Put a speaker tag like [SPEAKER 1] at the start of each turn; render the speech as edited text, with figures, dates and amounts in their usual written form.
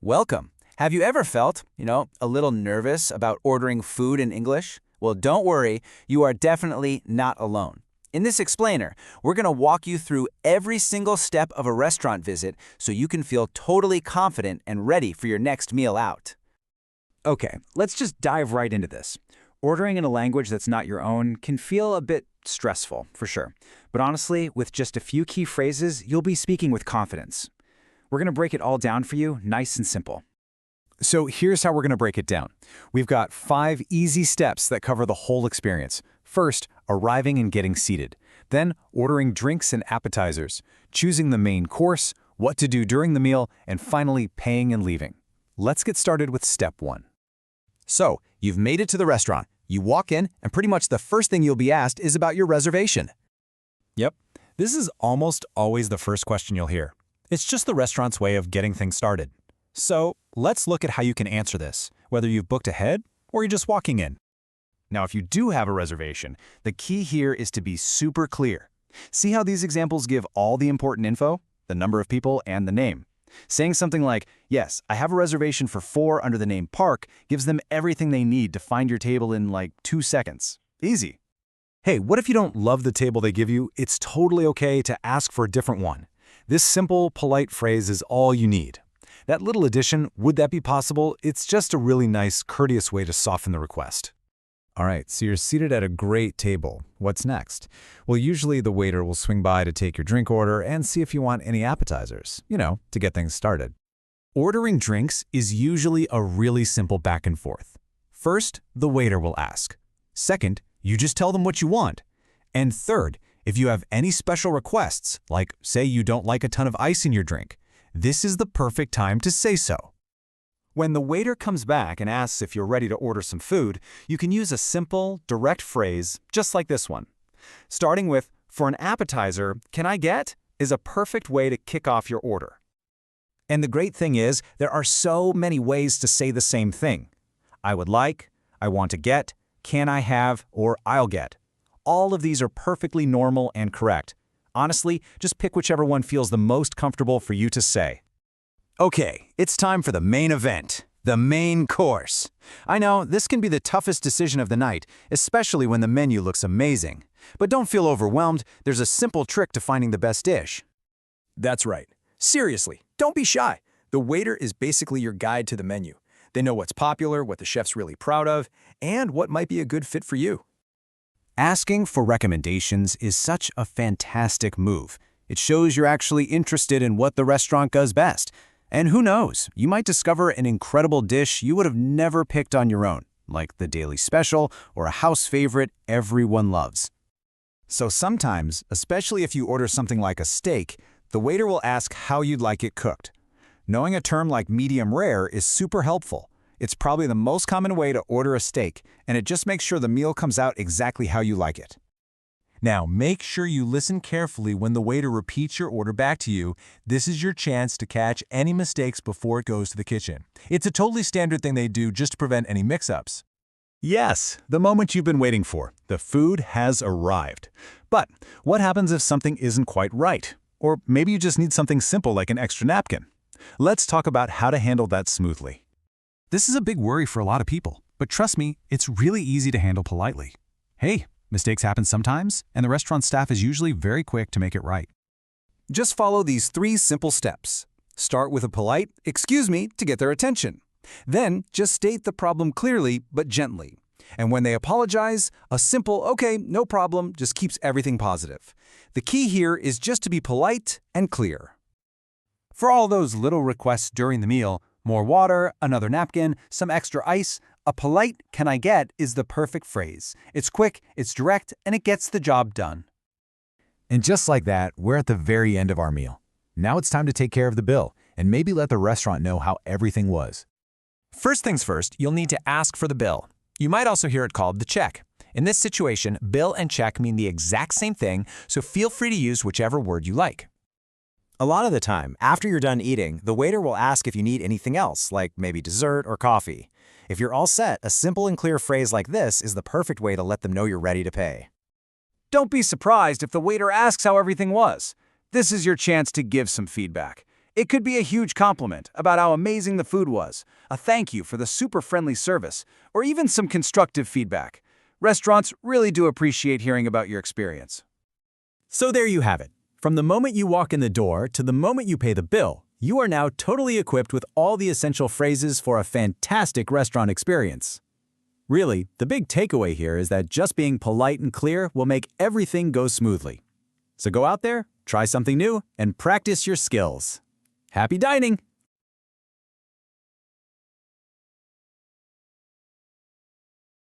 [SPEAKER 1] Welcome. Have you ever felt, a little nervous about ordering food in English? Well, don't worry, you are definitely not alone. In this explainer, we're going to walk you through every single step of a restaurant visit so you can feel totally confident and ready for your next meal out.
[SPEAKER 2] Okay, let's just dive right into this. Ordering in a language that's not your own can feel a bit stressful, for sure. But honestly, with just a few key phrases, you'll be speaking with confidence. We're going to break it all down for you, nice and simple.
[SPEAKER 3] So here's how we're going to break it down. We've got 5 easy steps that cover the whole experience. First, arriving and getting seated. Then, ordering drinks and appetizers, choosing the main course, what to do during the meal, and finally, paying and leaving. Let's get started with step 1.
[SPEAKER 4] So, you've made it to the restaurant. You walk in, and pretty much the first thing you'll be asked is about your reservation.
[SPEAKER 3] Yep, this is almost always the first question you'll hear. It's just the restaurant's way of getting things started. So, let's look at how you can answer this, whether you've booked ahead or you're just walking in. Now, if you do have a reservation, the key here is to be super clear. See how these examples give all the important info, the number of people, and the name. Saying something like, yes, I have a reservation for 4 under the name Park, gives them everything they need to find your table in like 2 seconds. Easy. Hey, what if you don't love the table they give you? It's totally okay to ask for a different one. This simple, polite phrase is all you need. That little addition, would that be possible? It's just a really nice, courteous way to soften the request. All right, so you're seated at a great table. What's next? Well, usually the waiter will swing by to take your drink order and see if you want any appetizers, to get things started. Ordering drinks is usually a really simple back and forth. First, the waiter will ask. Second, you just tell them what you want. And third, if you have any special requests, like say you don't like a ton of ice in your drink, this is the perfect time to say so. When the waiter comes back and asks if you're ready to order some food, you can use a simple, direct phrase just like this one. Starting with, for an appetizer, can I get? Is a perfect way to kick off your order. And the great thing is, there are so many ways to say the same thing. I would like, I want to get, can I have, or I'll get. All of these are perfectly normal and correct. Honestly, just pick whichever one feels the most comfortable for you to say. Okay, it's time for the main event, the main course. I know, this can be the toughest decision of the night, especially when the menu looks amazing. But don't feel overwhelmed, there's a simple trick to finding the best dish.
[SPEAKER 4] That's right. Seriously, don't be shy. The waiter is basically your guide to the menu. They know what's popular, what the chef's really proud of, and what might be a good fit for you.
[SPEAKER 3] Asking for recommendations is such a fantastic move. It shows you're actually interested in what the restaurant does best. And who knows, you might discover an incredible dish you would have never picked on your own, like the daily special or a house favorite everyone loves. So sometimes, especially if you order something like a steak, the waiter will ask how you'd like it cooked. Knowing a term like medium rare is super helpful. It's probably the most common way to order a steak, and it just makes sure the meal comes out exactly how you like it. Now, make sure you listen carefully when the waiter repeats your order back to you. This is your chance to catch any mistakes before it goes to the kitchen. It's a totally standard thing they do just to prevent any mix-ups. Yes, the moment you've been waiting for. The food has arrived. But what happens if something isn't quite right? Or maybe you just need something simple like an extra napkin. Let's talk about how to handle that smoothly. This is a big worry for a lot of people, but trust me, it's really easy to handle politely. Hey, mistakes happen sometimes, and the restaurant staff is usually very quick to make it right.
[SPEAKER 4] Just follow these 3 simple steps. Start with a polite, "Excuse me," to get their attention. Then, just state the problem clearly but gently. And when they apologize, a simple, "Okay, no problem," just keeps everything positive. The key here is just to be polite and clear. For all those little requests during the meal, more water, another napkin, some extra ice, a polite "can I get" is the perfect phrase. It's quick, it's direct, and it gets the job done.
[SPEAKER 3] And just like that, we're at the very end of our meal. Now it's time to take care of the bill, and maybe let the restaurant know how everything was.
[SPEAKER 5] First things first, you'll need to ask for the bill. You might also hear it called the check. In this situation, bill and check mean the exact same thing, so feel free to use whichever word you like.
[SPEAKER 6] A lot of the time, after you're done eating, the waiter will ask if you need anything else, like maybe dessert or coffee. If you're all set, a simple and clear phrase like this is the perfect way to let them know you're ready to pay.
[SPEAKER 1] Don't be surprised if the waiter asks how everything was. This is your chance to give some feedback.
[SPEAKER 2] It could be a huge compliment about how amazing the food was, a thank you for the super friendly service, or even some constructive feedback. Restaurants really do appreciate hearing about your experience.
[SPEAKER 3] So there you have it. From the moment you walk in the door to the moment you pay the bill, you are now totally equipped with all the essential phrases for a fantastic restaurant experience. Really, the big takeaway here is that just being polite and clear will make everything go smoothly. So go out there, try something new, and practice your skills. Happy dining!